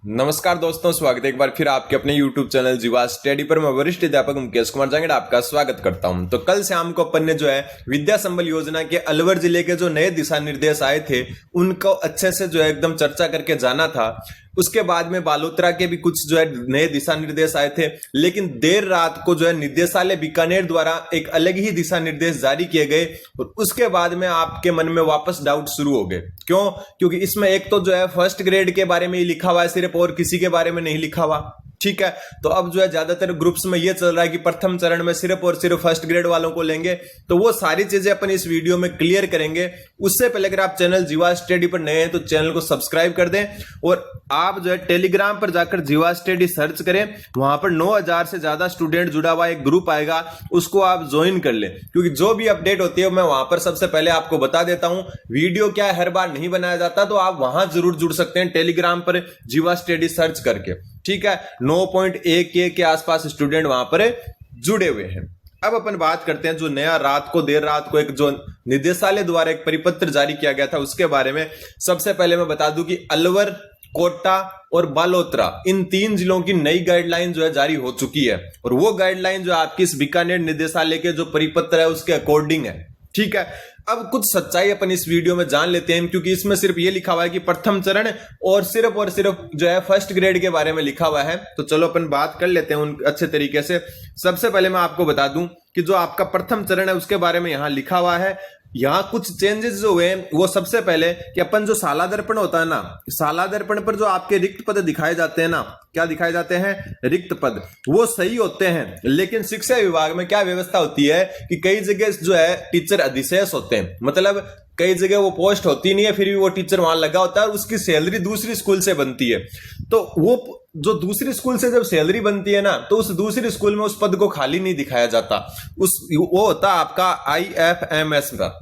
नमस्कार दोस्तों, स्वागत है एक बार फिर आपके अपने YouTube चैनल जीवा स्टडी पर। मैं वरिष्ठ अध्यापक मुकेश कुमार जांगड़ आपका स्वागत करता हूं। तो कल शाम को अपन ने जो है विद्या संबल योजना के अलवर जिले के जो नए दिशा निर्देश आए थे उनको अच्छे से जो है एकदम चर्चा करके जाना था। उसके बाद में बालोतरा के भी कुछ जो है नए दिशा निर्देश आए थे, लेकिन देर रात को जो है निदेशालय बीकानेर द्वारा एक अलग ही दिशा निर्देश जारी किए गए और उसके बाद में आपके मन में वापस डाउट शुरू हो गए। क्यों? क्योंकि इसमें एक तो जो है फर्स्ट ग्रेड के बारे में ही लिखा हुआ है सिर्फ, और किसी के बारे में नहीं लिखा हुआ। ठीक है, तो अब जो है ज्यादातर ग्रुप्स में ये चल रहा है कि प्रथम चरण में सिर्फ और सिर्फ फर्स्ट ग्रेड वालों को लेंगे। तो वो सारी चीजें अपन इस वीडियो में क्लियर करेंगे। उससे पहले अगर आप चैनल जीवा स्टडी पर नए हैं तो चैनल को सब्सक्राइब कर दें और आप जो है टेलीग्राम पर जाकर जीवा स्टडी सर्च करें। वहां पर 9000 से ज्यादा स्टूडेंट जुड़ा हुआ एक ग्रुप आएगा, उसको आप ज्वाइन कर लें, क्योंकि जो भी अपडेट होती है मैं वहां पर सबसे पहले आपको बता देता हूं। वीडियो क्या हर बार नहीं बनाया जाता, तो आप वहां जरूर जुड़ सकते हैं टेलीग्राम पर जीवा स्टडी सर्च करके। ठीक है, 9.1K के आसपास स्टूडेंट वहां पर जुड़े हुए हैं। अब अपन बात करते हैं जो नया देर रात को एक जो निदेशालय द्वारा एक परिपत्र जारी किया गया था उसके बारे में। सबसे पहले मैं बता दूं कि अलवर, कोटा और बालोतरा इन 3 जिलों की नई गाइडलाइन जो है जारी हो चुकी है, और वो गाइडलाइन जो आपकी इस बीकानेर निदेशालय के जो परिपत्र है उसके अकॉर्डिंग है। ठीक है, अब कुछ सच्चाई अपन इस वीडियो में जान लेते हैं, क्योंकि इसमें सिर्फ ये लिखा हुआ है कि प्रथम चरण और सिर्फ जो है फर्स्ट ग्रेड के बारे में लिखा हुआ है। तो चलो अपन बात कर लेते हैं उन अच्छे तरीके से। सबसे पहले मैं आपको बता दूं कि जो आपका प्रथम चरण है उसके बारे में यहां लिखा हुआ है। यहां कुछ चेंजेस जो हुए वो सबसे पहले कि अपन जो शाला दर्पण होता है ना, शाला दर्पण पर जो आपके रिक्त पद दिखाए जाते हैं ना, क्या दिखाए जाते हैं? रिक्त पद। वो सही होते हैं, लेकिन शिक्षा विभाग में क्या व्यवस्था होती है कि कई जगह जो है टीचर अधिशेष होते हैं। मतलब कई जगह वो पोस्ट होती नहीं है, फिर भी वो टीचर वहां लगा होता है और उसकी सैलरी दूसरी स्कूल से बनती है। तो वो जो दूसरी स्कूल से जब सैलरी बनती है ना, तो उस दूसरी स्कूल में उस पद को खाली नहीं दिखाया जाता। वो होता आपका IFMS का।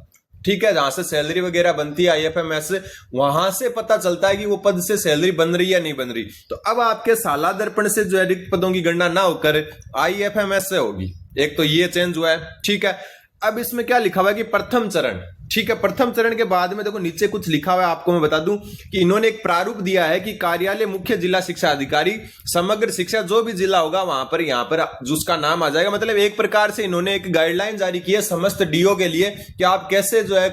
ठीक है, जहां से सैलरी वगैरह बनती है IFMS से, वहां से पता चलता है कि वो पद से सैलरी बन रही है या नहीं बन रही। तो अब आपके शाला दर्पण से जो है रिक्त पदों की गणना ना होकर IFMS से होगी। एक तो ये चेंज हुआ है। ठीक है, अब इसमें क्या लिखा हुआ है कि प्रथम चरण। ठीक है, प्रथम चरण के बाद में देखो नीचे कुछ लिखा हुआ है, आपको मैं बता दूं कि इन्होंने एक प्रारूप दिया है कि कार्यालय मुख्य जिला शिक्षा अधिकारी समग्र शिक्षा जो भी जिला होगा वहां पर यहाँ पर जिसका नाम आ जाएगा। मतलब एक प्रकार से इन्होंने एक गाइडलाइन जारी की है समस्त DO के लिए कि आप कैसे जो है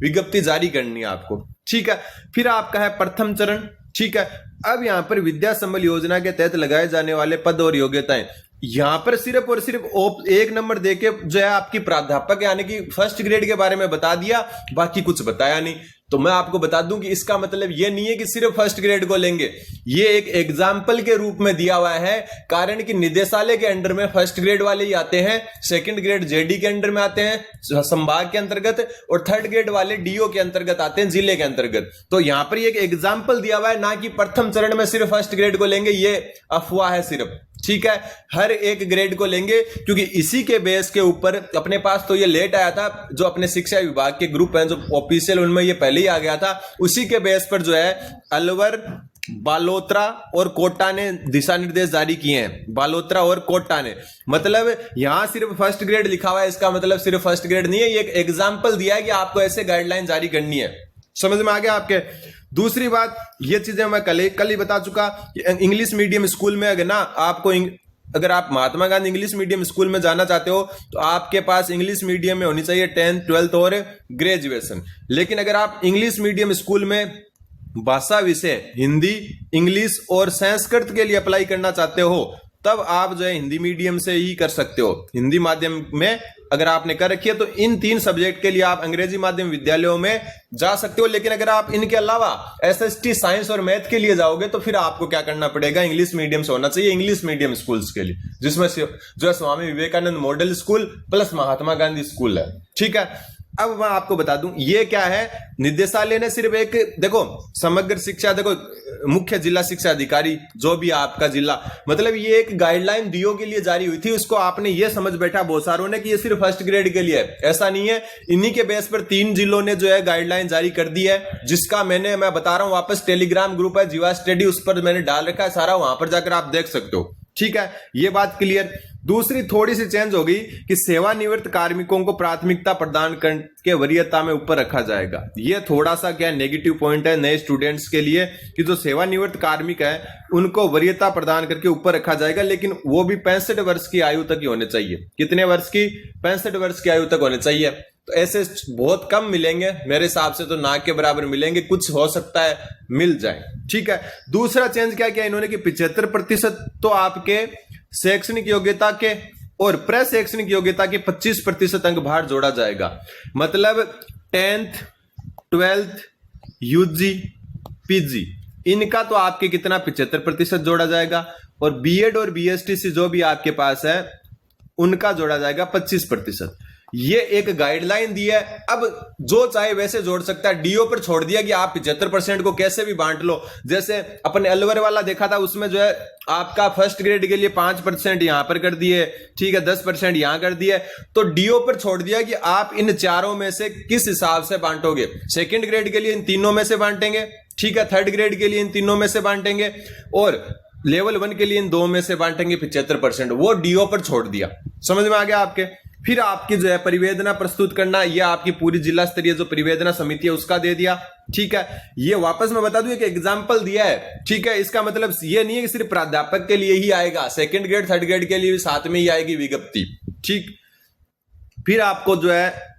विज्ञप्ति जारी करनी है आपको। ठीक है, फिर आपका है प्रथम चरण। ठीक है, अब यहां पर विद्या संबल योजना के तहत लगाए जाने वाले पद और योग्यताएं, यहां पर सिर्फ और सिर्फ एक नंबर देके जो है आपकी प्राध्यापक यानी कि फर्स्ट ग्रेड के बारे में बता दिया, बाकी कुछ बताया नहीं। तो मैं आपको बता दूं कि इसका मतलब ये नहीं है कि सिर्फ फर्स्ट ग्रेड को लेंगे, ये एक एग्जाम्पल के रूप में दिया हुआ है। कारण कि निदेशालय के अंडर में फर्स्ट ग्रेड वाले ही आते हैं, सेकंड ग्रेड JD के अंडर में आते हैं संभाग के अंतर्गत, और थर्ड ग्रेड वाले DO के अंतर्गत आते हैं जिले के अंतर्गत। तो यहां पर एक एग्जाम्पल दिया हुआ है, ना कि प्रथम चरण में सिर्फ फर्स्ट ग्रेड को लेंगे, ये अफवाह है सिर्फ। ठीक है, हर एक ग्रेड को लेंगे, क्योंकि इसी के बेस के ऊपर अपने पास तो ये लेट आया था, जो अपने शिक्षा विभाग के ग्रुप हैं जो ऑफिशियल, उनमें ये पहले ही आ गया था। उसी के बेस पर जो है अलवर, बालोतरा और कोटा ने दिशा निर्देश जारी किए हैं। बालोतरा और कोटा ने, मतलब यहां सिर्फ फर्स्ट ग्रेड लिखा हुआ है, इसका मतलब सिर्फ फर्स्ट ग्रेड नहीं है, ये एक एग्जाम्पल दिया है कि आपको ऐसे गाइडलाइन जारी करनी है। समझ में आ गया आपके? दूसरी बात, ये चीजें मैं कल ही बता चुका। इंग्लिश मीडियम स्कूल में अगर आप Mahatma Gandhi English medium school में जाना चाहते हो तो आपके पास इंग्लिश मीडियम में होनी चाहिए 10th 12th और ग्रेजुएशन। लेकिन अगर आप इंग्लिश मीडियम स्कूल में भाषा विषय हिंदी, इंग्लिश और संस्कृत के लिए अप्लाई करना चाहते हो, तब आप जो है हिंदी मीडियम से ही कर सकते हो। हिंदी माध्यम में अगर आपने कर रखी है तो इन 3 सब्जेक्ट के लिए आप अंग्रेजी माध्यम विद्यालयों में जा सकते हो। लेकिन अगर आप इनके अलावा SST साइंस और मैथ के लिए जाओगे तो फिर आपको क्या करना पड़ेगा? इंग्लिश मीडियम से होना चाहिए, इंग्लिश मीडियम स्कूल्स के लिए, जिसमें जो है Swami Vivekananda model school plus Mahatma Gandhi school है। ठीक है, अब मैं आपको बता दूं ये क्या है। निदेशालय ने सिर्फ एक, देखो समग्र शिक्षा, देखो मुख्य जिला शिक्षा अधिकारी जो भी आपका जिला, मतलब ये एक गाइडलाइन DO के लिए जारी हुई थी। उसको आपने ये समझ बैठा बहुत सारों ने कि ये सिर्फ फर्स्ट ग्रेड के लिए है। ऐसा नहीं है, इन्हीं के बेस पर 3 जिलों ने जो है गाइडलाइन जारी कर दी है, जिसका मैं बता रहा हूं वापस टेलीग्राम ग्रुप है जीवा स्टडी, उस पर मैंने डाल रखा है सारा, वहां पर जाकर आप देख सकते हो। ठीक है, ये बात क्लियर। दूसरी थोड़ी सी चेंज होगी कि सेवानिवृत्त कार्मिकों को प्राथमिकता प्रदान करके वरीयता में ऊपर रखा जाएगा। ये थोड़ा सा क्या नेगेटिव पॉइंट है नए स्टूडेंट्स के लिए कि जो सेवानिवृत्त कार्मिक है उनको वरीयता प्रदान करके ऊपर रखा जाएगा, लेकिन वो भी 65 वर्ष की आयु तक ही होने चाहिए। कितने वर्ष की? 65 वर्ष की आयु तक होने चाहिए। तो ऐसे बहुत कम मिलेंगे, मेरे हिसाब से तो ना के बराबर मिलेंगे, कुछ हो सकता है मिल जाए। ठीक है। दूसरा चेंज क्या किया इन्होंने कि 75% तो आपके शैक्षणिक योग्यता के और प्रशैक्षणिक योग्यता के 25% अंक भार जोड़ा जाएगा। मतलब 10th 12th यूजी पीजी इनका तो आपके कितना 75% जोड़ा जाएगा, और बीएड और बीएसटीसी जो भी आपके पास है उनका जोड़ा जाएगा 25%। ये एक गाइडलाइन दी है। अब जो चाहे वैसे जोड़ सकता है, डीओ पर छोड़ दिया कि आप 75% को कैसे भी बांट लो। जैसे अपने अलवर वाला देखा था, उसमें जो है आपका फर्स्ट ग्रेड के लिए 5% यहां पर कर दिए, ठीक है, 10% यहां कर दिए। तो डीओ पर छोड़ दिया कि आप इन चारों में से किस हिसाब से बांटोगे। सेकंड ग्रेड के लिए इन तीनों में से बांटेंगे, ठीक है, थर्ड ग्रेड के लिए इन तीनों में से बांटेंगे, और लेवल 1 के लिए इन 2 में से बांटेंगे 75%। वो डीओ पर छोड़ दिया। समझ में आ गया आपके? फिर आपकी जो है परिवेदना प्रस्तुत करना, ये आपकी पूरी जिला स्तरीय जो परिवेदना समिति है उसका दे दिया। ठीक है। ये वापस मैं बता दूं एक एग्जांपल दिया है। ठीक है। इसका मतलब ये नहीं है कि सिर्फ प्राध्यापक के लिए ही आएगा, सेकंड ग्रेड थर्ड ग्रेड के लिए भी साथ में ही आएगी विज्ञप्ति। ठीक। फिर आपको जो है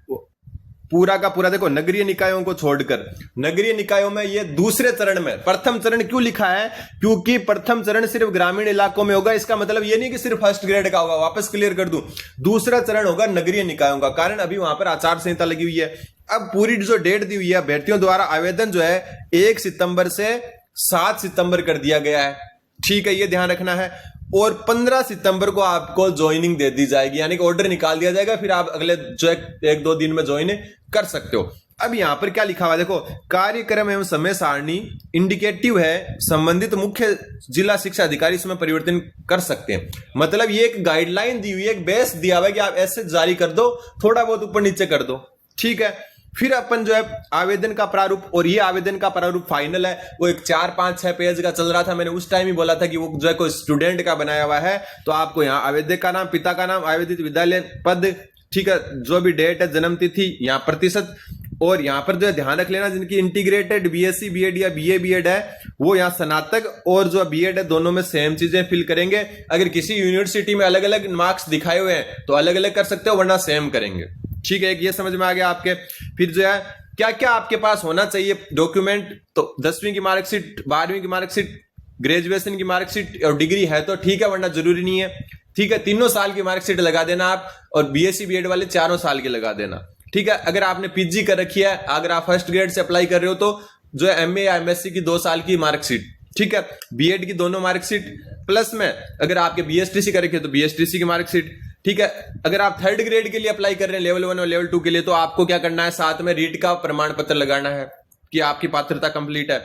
पूरा का पूरा देखो, नगरीय निकायों को छोड़कर नगरीय निकायों में ये दूसरे चरण में, प्रथम चरण क्यों लिखा है? क्योंकि प्रथम चरण सिर्फ ग्रामीण इलाकों में होगा। इसका मतलब ये नहीं कि सिर्फ फर्स्ट ग्रेड का होगा, वापस क्लियर कर दूं, दूसरा चरण होगा नगरीय निकायों का। कारण अभी वहां पर आचार संहिता लगी हुई है। अब पूरी जो डेट दी हुई है, अभ्यर्थियों द्वारा आवेदन जो है 1 सितंबर से 7 सितंबर कर दिया गया है। ठीक है, ये ध्यान रखना है। और 15 सितंबर को आपको ज्वाइनिंग दे दी जाएगी, यानी कि ऑर्डर निकाल दिया जाएगा, फिर आप अगले जो 1-2 दिन में ज्वाइन कर सकते हो। अब यहां पर क्या लिखा हुआ है देखो, कार्यक्रम एवं समय सारणी इंडिकेटिव है, संबंधित मुख्य जिला शिक्षा अधिकारी इसमें परिवर्तन कर सकते हैं। मतलब ये एक गाइडलाइन दी हुई है, एक बेस दिया हुआ है कि आप ऐसे जारी कर दो, थोड़ा बहुत ऊपर नीचे कर दो। ठीक है। फिर अपन जो है आवेदन का प्रारूप, और ये आवेदन का प्रारूप फाइनल है, वो एक 4-5-6 पेज का चल रहा था। मैंने उस टाइम ही बोला था कि वो जो है कोई स्टूडेंट का बनाया हुआ है। तो आपको यहाँ आवेदक का नाम, पिता का नाम, आवेदित विद्यालय पद, ठीक है, जो भी डेट है, जन्म तिथि, यहाँ प्रतिशत, और यहाँ पर जो है ध्यान रख लेना जिनकी इंटीग्रेटेड बीएससी बीएड या बीए बीएड है वो यहाँ स्नातक और जो बीएड है दोनों में सेम चीजें फिल करेंगे। अगर किसी यूनिवर्सिटी में अलग अलग मार्क्स दिखाए हुए हैं तो अलग अलग कर सकते हो, वरना सेम करेंगे। ठीक है, ये समझ में आ गया आपके। फिर जो है क्या क्या आपके पास होना चाहिए डॉक्यूमेंट, तो 10वीं की मार्कशीट, 12वीं की मार्कशीट, ग्रेजुएशन की मार्कशीट और डिग्री है तो ठीक है, वरना जरूरी नहीं है। ठीक है, 3 साल की मार्कशीट लगा देना आप, और बीएससी बीएड वाले 4 साल की लगा देना। ठीक है। अगर आपने पीजी कर रखी है, अगर आप फर्स्ट ग्रेड से अप्लाई कर रहे हो तो जो है एमए या एमएससी की 2 साल की मार्कशीट, ठीक है, बीएड की दोनों मार्कशीट, प्लस में अगर आपके बीएसटीसी कर रखी है तो बीएसटीसी की मार्कशीट। ठीक है। अगर आप थर्ड ग्रेड के लिए अप्लाई कर रहे हैं, लेवल 1 और लेवल 2 के लिए, तो आपको क्या करना है, साथ में रीट का प्रमाण पत्र लगाना है कि आपकी पात्रता कंप्लीट है।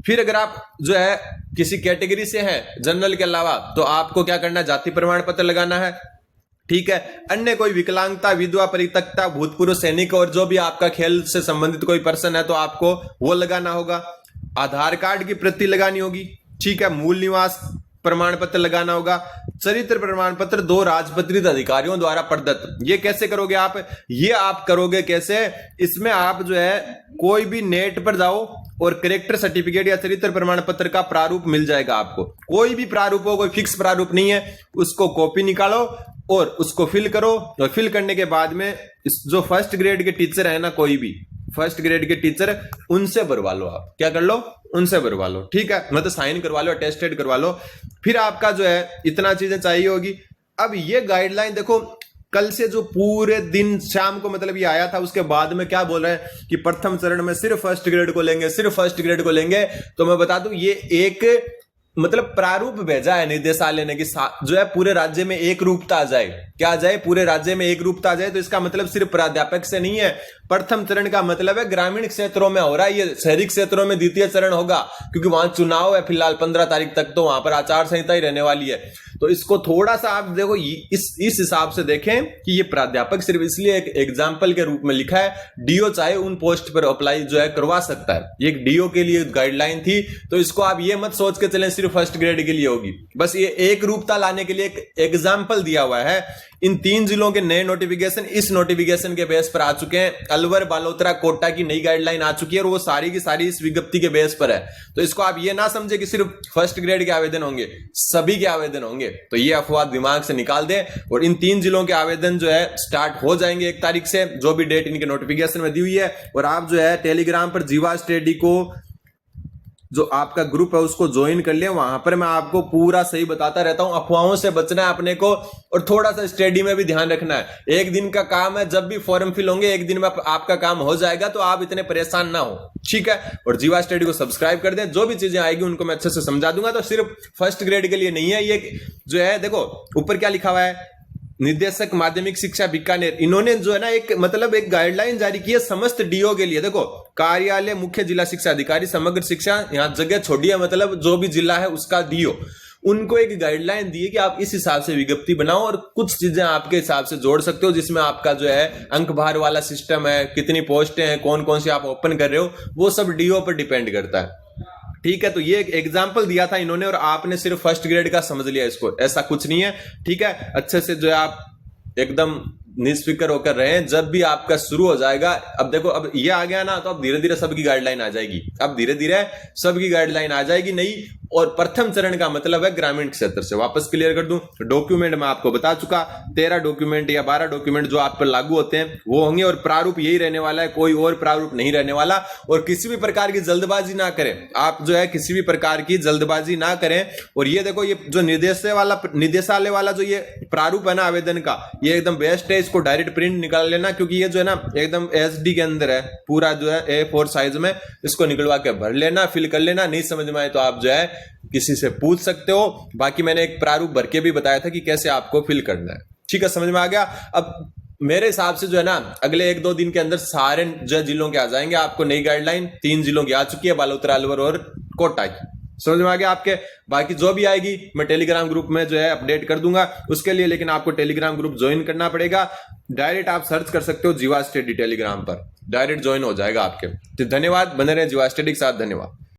फिर अगर आप जो है किसी कैटेगरी से हैं जनरल के अलावा, तो आपको क्या करना है, जाति प्रमाण पत्र लगाना है। ठीक है। अन्य कोई विकलांगता, विधवा, परित्यक्ता, भूतपूर्व सैनिक और जो भी आपका खेल से संबंधित कोई पर्सन है तो आपको वो लगाना होगा। आधार कार्ड की प्रति लगानी होगी। ठीक है। मूल निवास प्रमाण पत्र लगाना होगा। चरित्र प्रमाण पत्र 2 राजपत्रित अधिकारियों द्वारा प्रदत्त। ये कैसे करोगे आप? ये आप करोगे कैसे, इसमें आप जो है कोई भी नेट पर जाओ और कैरेक्टर सर्टिफिकेट या चरित्र प्रमाण पत्र का प्रारूप मिल जाएगा आपको। कोई भी प्रारूप हो, कोई फिक्स प्रारूप नहीं है, उसको कॉपी निकालो और उसको फिल करो। और फिल करने के बाद में जो फर्स्ट ग्रेड के टीचर है ना, कोई भी फर्स्ट ग्रेड के टीचर, उनसे भरवा लो। आप क्या कर लो, उनसे भरवा लो। ठीक है, मतलब साइन करवा लो, अटेस्टेड करवा लो। फिर आपका जो है इतना चीजें चाहिए होगी। अब ये गाइडलाइन देखो, कल से जो पूरे दिन शाम को मतलब ये आया था, उसके बाद में क्या बोल रहे हैं कि प्रथम चरण में सिर्फ फर्स्ट ग्रेड को लेंगे, सिर्फ फर्स्ट ग्रेड को लेंगे। तो मैं बता दूं, ये एक मतलब प्रारूप भेजा है निदेशालय ने कि जो है पूरे राज्य में एक रूपता आ जाए। क्या आ जाए? पूरे राज्य में एक रूपता आ जाए। तो इसका मतलब सिर्फ प्राध्यापक से नहीं है। प्रथम चरण का मतलब है ग्रामीण क्षेत्रों में हो रहा है, ये शहरी क्षेत्रों में द्वितीय चरण होगा, क्योंकि वहां चुनाव है फिलहाल 15 तारीख तक, तो वहां पर आचार संहिता ही रहने वाली है। तो इसको थोड़ा सा आप देखो इस हिसाब से देखें कि ये प्राध्यापक सिर्फ इसलिए एक एग्जाम्पल के रूप में लिखा है, डीओ चाहे उन पोस्ट पर अप्लाई जो है करवा सकता है, ये एक डीओ के लिए गाइडलाइन थी। तो इसको आप ये मत सोच के चलें सिर्फ फर्स्ट ग्रेड के लिए होगी, बस ये एक रूपता लाने के लिए एक एग्जाम्पल दिया हुआ है। इन 3 जिलों के नए नोटिफिकेशन इस नोटिफिकेशन के बेस पर आ चुके हैं। अलवर, बालोतरा, कोटा की नई गाइडलाइन आ चुकी है और वो सारी की सारी इस विज्ञप्ति के बेस पर है। तो इसको आप ये ना समझे कि सिर्फ फर्स्ट ग्रेड के आवेदन होंगे, सभी के आवेदन होंगे। तो ये अफवाह दिमाग से निकाल दें और इन 3 जिलों के आवेदन जो है स्टार्ट हो जाएंगे 1 तारीख से, जो भी डेट इनके नोटिफिकेशन में दी हुई है। और आप जो है टेलीग्राम पर जीवा स्टडी को जो आपका ग्रुप है उसको ज्वाइन कर लिया, वहां पर मैं आपको पूरा सही बताता रहता हूं। अफवाहों से बचना है अपने को और थोड़ा सा स्टडी में भी ध्यान रखना है। एक दिन का काम है, जब भी फॉर्म फिल होंगे 1 दिन में आपका काम हो जाएगा, तो आप इतने परेशान ना हो, ठीक है। और जीवा स्टडी को सब्सक्राइब कर दें, जो भी चीजें आएगी उनको मैं अच्छे से समझा दूंगा। तो सिर्फ फर्स्ट ग्रेड के लिए नहीं है ये जो है, देखो ऊपर क्या लिखा हुआ है, निदेशक माध्यमिक शिक्षा बीकानेर, इन्होंने जो है ना एक मतलब एक गाइडलाइन जारी की है समस्त डीओ के लिए। देखो, कार्यालय मुख्य जिला शिक्षा अधिकारी समग्र शिक्षा, यहां जगह छोड़ी है, मतलब जो भी जिला है उसका डीओ, उनको एक गाइडलाइन दी है कि आप इस हिसाब से विज्ञप्ति बनाओ और कुछ चीजें आपके हिसाब से जोड़ सकते हो, जिसमें आपका जो है अंक भार वाला सिस्टम है, कितनी पोस्टें हैं, कौन कौन सी आप ओपन कर रहे हो, वो सब डीओ पर डिपेंड करता है, ठीक है। तो ये एक एग्जाम्पल दिया था इन्होंने और आपने सिर्फ फर्स्ट ग्रेड का समझ लिया इसको, ऐसा कुछ नहीं है, ठीक है। अच्छे से जो है आप एकदम निष्फिक्र होकर रहे, जब भी आपका शुरू हो जाएगा। अब देखो, अब ये आ गया ना, तो अब धीरे धीरे सबकी गाइडलाइन आ जाएगी, अब धीरे धीरे सबकी गाइडलाइन आ जाएगी नई। और प्रथम चरण का मतलब है ग्रामीण क्षेत्र से। वापस क्लियर कर दूं, डॉक्यूमेंट मैं आपको बता चुका, 13 डॉक्यूमेंट या 12 डॉक्यूमेंट जो आप पर लागू होते हैं वो होंगे और प्रारूप यही रहने वाला है, कोई और प्रारूप नहीं रहने वाला। और किसी भी प्रकार की जल्दबाजी ना करें, आप जो है किसी भी प्रकार की जल्दबाजी ना करें। और ये देखो, ये जो निदेशालय वाला जो ये प्रारूप है ना आवेदन का, ये एकदम बेस्ट है, इसको डायरेक्ट प्रिंट निकाल लेना, क्योंकि ये जो है ना एकदम HD के अंदर है, पूरा जो है A4 साइज में, इसको निकलवा के भर लेना, फिल कर लेना। नहीं समझ में आए तो आप जो है किसी से पूछ सकते हो। बाकी मैंने एक प्रारूप भर के भी बताया था कि कैसे आपको फिल करना है, ठीक है, समझ में आ गया। अब मेरे हिसाब से जो है ना अगले 1-2 दिन के अंदर सारे जो जिलों के आ जाएंगे, आपको नई गाइडलाइन 3 जिलों की आ चुकी है, बालोतरा, अलवर और कोटा की, समझ में आ गया आपके। बाकी जो भी आएगी मैं टेलीग्राम ग्रुप में जो है अपडेट कर दूंगा उसके लिए, लेकिन आपको टेलीग्राम ग्रुप ज्वाइन करना पड़ेगा। डायरेक्ट आप सर्च कर सकते हो जीवा स्टडी टेलीग्राम पर, डायरेक्ट ज्वाइन हो जाएगा आपके। तो धन्यवाद, बने रहे जीवा स्टडी के साथ, धन्यवाद।